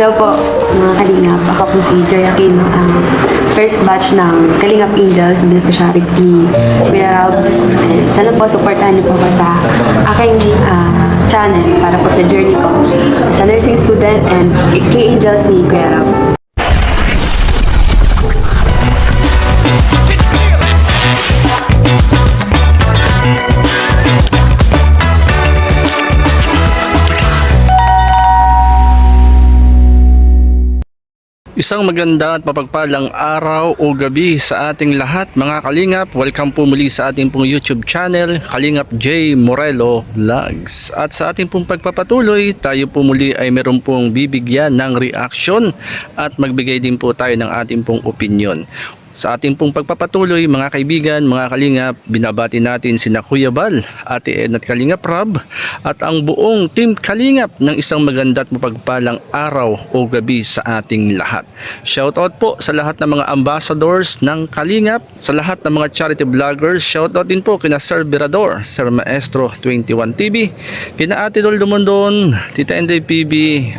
Hello po, mga Kalingap. Ako po si Joy Aquino, ang first batch ng Kalingap Angels Beneficiary Kuya Rob. Sana po supportahan niyo po ako sa aking channel para po sa journey ko sa nursing student and K-Angels ni Kuya Rob. Isang maganda at mapagpalang araw o gabi sa ating lahat mga Kalingap. Welcome po muli sa ating pong YouTube channel, Kalingap J. Morelo Vlogs. At sa ating pong pagpapatuloy, tayo po muli ay meron pong bibigyan ng reaction at magbigay din po tayo ng ating pong opinion. Sa ating pong pagpapatuloy mga kaibigan, mga Kalingap, binabati natin sina Kuya Bal, Ate Ed at Kalingap Rob at ang buong Team Kalingap ng isang maganda at mapagpalang araw o gabi sa ating lahat. Shoutout po sa lahat ng mga ambassadors ng Kalingap, sa lahat ng mga charity vloggers. Shoutout din po kina Sir Berador, Sir Maestro 21 TV, kina Ate Dol Dumondon, Tita Enday PB,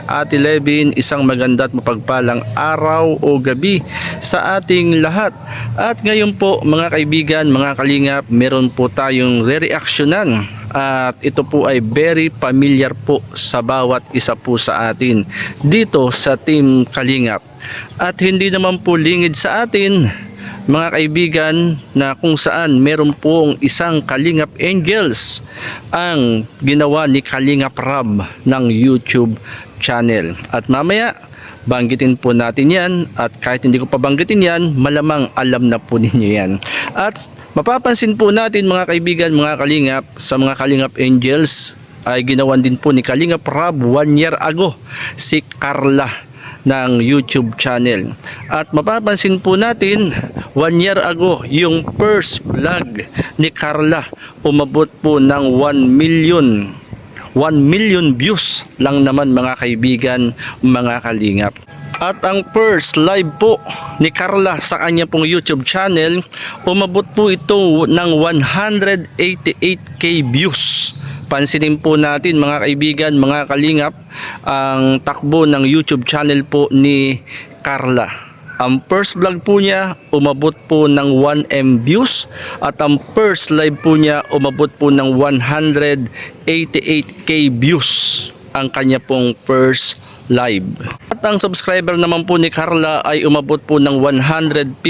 Ate Levin. Isang maganda at mapagpalang araw o gabi sa ating lahat. At ngayon po mga kaibigan, mga Kalingap, meron po tayong re-reactionan at ito po ay very familiar po sa bawat isa po sa atin dito sa Team Kalingap. At hindi naman po lingid sa atin mga kaibigan na kung saan meron pong isang Kalingap Angels ang ginawa ni Kalingap Rob ng YouTube channel. At mamaya banggitin po natin yan, at kahit hindi ko pa banggitin yan, malamang alam na po ninyo yan. At mapapansin po natin mga kaibigan, mga Kalingap, sa mga Kalingap Angels ay ginawan din po ni Kalingap Rob 1 year ago si Carla ng YouTube channel. At mapapansin po natin 1 year ago yung first vlog ni Carla umabot po ng 1 million views lang naman mga kaibigan, mga Kalingap. At ang first live po ni Carla sa kanya pong YouTube channel, umabot po ito ng 188k views. Pansinin po natin mga kaibigan, mga Kalingap, ang takbo ng YouTube channel po ni Carla. Ang first vlog po niya umabot po ng 1M views at ang first live po niya umabot po ng 188k views ang kanya pong first live. At ang subscriber naman po ni Carla ay umabot po ng 154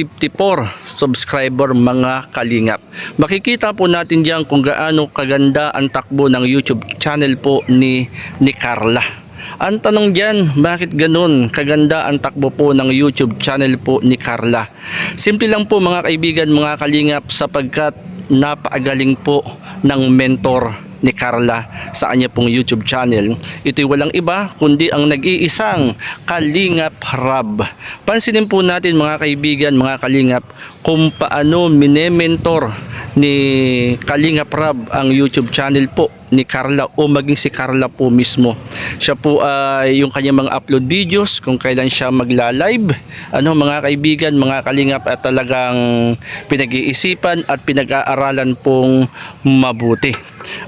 subscriber mga Kalingap. Makikita po natin diyan kung gaano kaganda ang takbo ng YouTube channel po ni Carla. Ang tanong diyan, bakit ganun kaganda ang takbo po ng YouTube channel po ni Carla? Simple lang po mga kaibigan, mga Kalingap, sapagkat napakagaling po ng mentor ni Carla sa kanya pong YouTube channel. Ito'y walang iba kundi ang nag-iisang Kalingap Rob. Pansinin po natin mga kaibigan, mga Kalingap, kung paano minementor ni Kalingap Rob ang YouTube channel po ni Carla o maging si Carla po mismo. Siya po ay yung kanyang mga upload videos, kung kailan siya magla-live, mga kaibigan, mga Kalingap, at talagang pinag-iisipan at pinag-aaralan pong mabuti.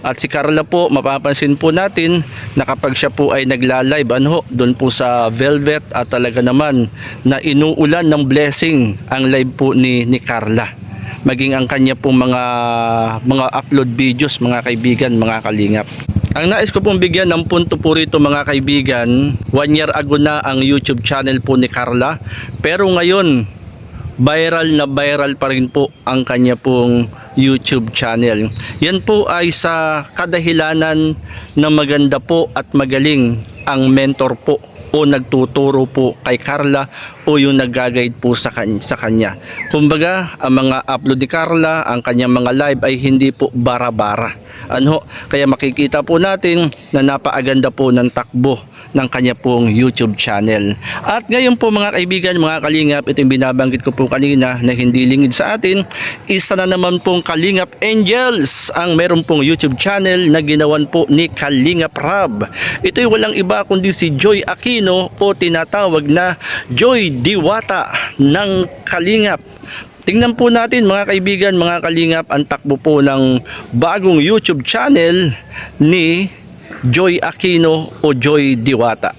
At si Carla po, mapapansin po natin na kapag siya po ay nagla-live, doon po sa Velvet, at talaga naman na inuulan ng blessing ang live po ni Carla. Maging ang kanya pong mga upload videos mga kaibigan, mga Kalingap. Ang nais ko pong bigyan ng punto po rito mga kaibigan, 1 year ago na ang YouTube channel po ni Carla, pero ngayon viral na viral pa rin po ang kanya pong YouTube channel. Yan po ay sa kadahilanan na maganda po at magaling ang mentor po o nagtuturo po kay Carla o yung nag-guide po sa kanya. Kumbaga, ang mga upload ni Carla, ang kanyang mga live ay hindi po bara-bara. Kaya makikita po natin na napakaganda po ng takbo ng kanya pong YouTube channel. At ngayon po mga kaibigan, mga Kalingap, ito yung binabanggit ko po kanina na hindi lingid sa atin. Isa na naman pong Kalingap Angels ang meron pong YouTube channel na ginawan po ni Kalingap Rob. Ito yung walang iba kundi si Joy Aquino o tinatawag na Joy Diwata ng Kalingap. Tingnan po natin mga kaibigan, mga Kalingap, ang takbo po ng bagong YouTube channel ni Joy Aquino o Joy Diwata.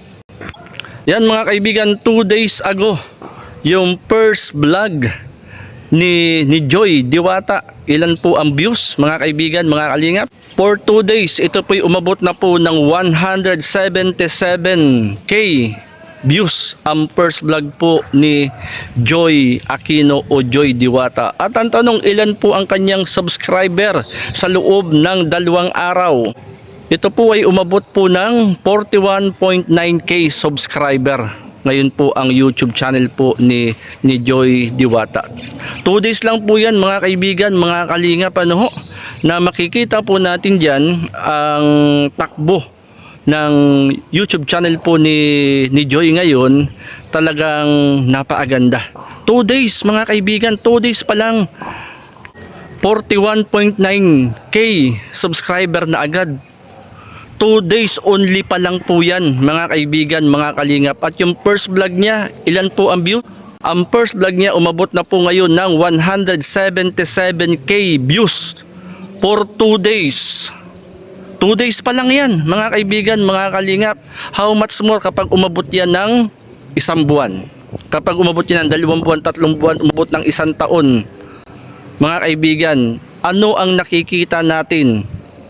Yan mga kaibigan, 2 days ago, yung first vlog ni Joy Diwata. Ilan po ang views mga kaibigan, mga kalingap? For 2 days, ito po'y umabot na po ng 177k views ang first vlog po ni Joy Aquino o Joy Diwata. At ang tanong, ilan po ang kanyang subscriber sa loob ng 2 araw? Ito po ay umabot po ng 41.9k subscriber. Ngayon po ang YouTube channel po ni Joy Diwata. 2 days lang po yan mga kaibigan, mga kalingap, ano ho, na makikita po natin dyan ang takbo ng YouTube channel po ni Joy ngayon. Talagang napaaganda. 2 days mga kaibigan, 2 days pa lang 41.9k subscriber na agad. 2 days only pa lang po yan mga kaibigan, mga kalingap. At yung first vlog niya, ilan po ang view? Ang first vlog niya umabot na po ngayon ng 177k views for 2 days. 2 days pa lang yan mga kaibigan, mga kalingap. How much more kapag umabot yan ng 1 buwan? Kapag umabot yan ng 2 buwan, 3 buwan, umabot ng 1 taon. Mga kaibigan, ano ang nakikita natin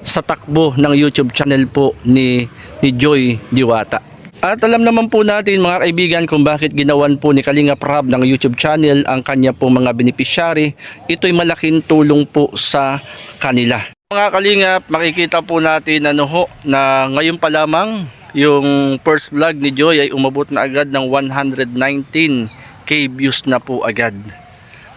sa takbo ng YouTube channel po ni Joy Diwata? At alam naman po natin mga kaibigan kung bakit ginawan po ni Kalingap Rab ng YouTube channel ang kanya po mga beneficiary. Ito'y malaking tulong po sa kanila. Mga Kalingap, makikita po natin ano ho, na ngayon pa lamang yung first vlog ni Joy ay umabot na agad ng 119k views na po agad.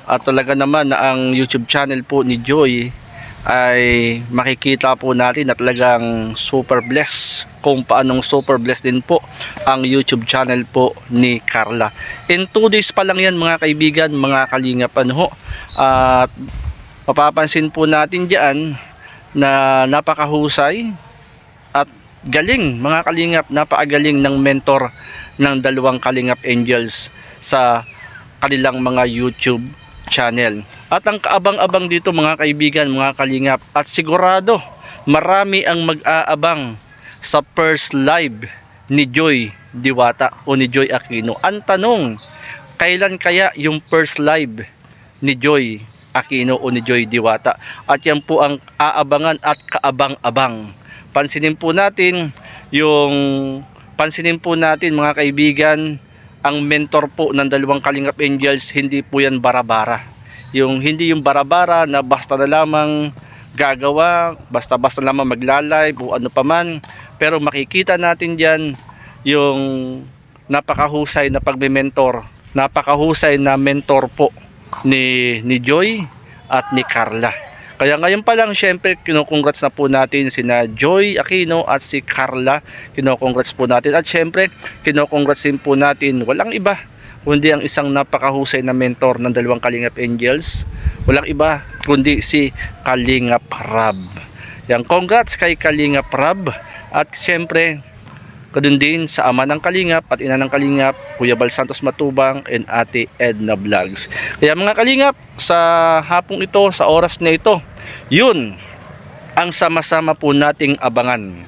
At talaga naman na ang YouTube channel po ni Joy ay makikita po natin na talagang super blessed, kung paanong super blessed din po ang YouTube channel po ni Carla. In 2 days pa lang yan mga kaibigan, mga kalingap, ano ho. At mapapansin po natin diyan na napakahusay at galing mga kalingap, napakagaling ng mentor ng 2 Kalingap Angels sa kanilang mga YouTube channel. At ang kaabang-abang dito mga kaibigan, mga kalingap, at sigurado marami ang mag-aabang sa first live ni Joy Diwata o ni Joy Aquino. Ang tanong, kailan kaya yung first live ni Joy Aquino o ni Joy Diwata? At yan po ang aabangan at kaabang-abang. Pansinin po natin mga kaibigan, ang mentor po ng 2 Kalingap Angels, hindi po yan bara-bara. Hindi yung bara-bara na basta na lamang gagawa, basta-basta lamang magla-live o ano paman. Pero makikita natin diyan yung napakahusay na pagme-mentor, napakahusay na mentor po ni Joy at ni Carla. Kaya ngayon pa lang, syempre, kino-congrats na po natin sina Joy Aquino at si Carla. Kino-congrats po natin. At syempre, kino-congrats din po natin, walang iba kundi ang isang napakahusay na mentor ng 2 Kalingap Angels. Walang iba kundi si Kalingap Rab. Yan, congrats kay Kalingap Rab. At syempre, kadun din sa ama ng Kalingap at ina ng Kalingap, Kuya Bal Santos Matubang and Ate Edna Vlogs. Kaya mga Kalingap, sa hapong ito, sa oras na ito, yun ang sama-sama po nating abangan.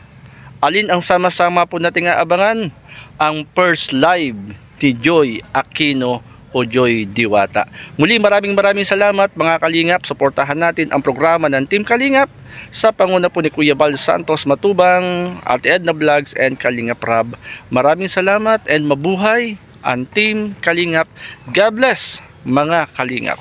Alin ang sama-sama po nating aabangan? Ang first live ni Joy Aquino o Joy Diwata. Muli, maraming salamat mga Kalingap. Suportahan natin ang programa ng Team Kalingap sa panguna po ni Kuya Bal Santos Matubang, Ate Edna Vlogs and Kalingap Rab. Maraming salamat and mabuhay ang Team Kalingap. God bless mga Kalingap.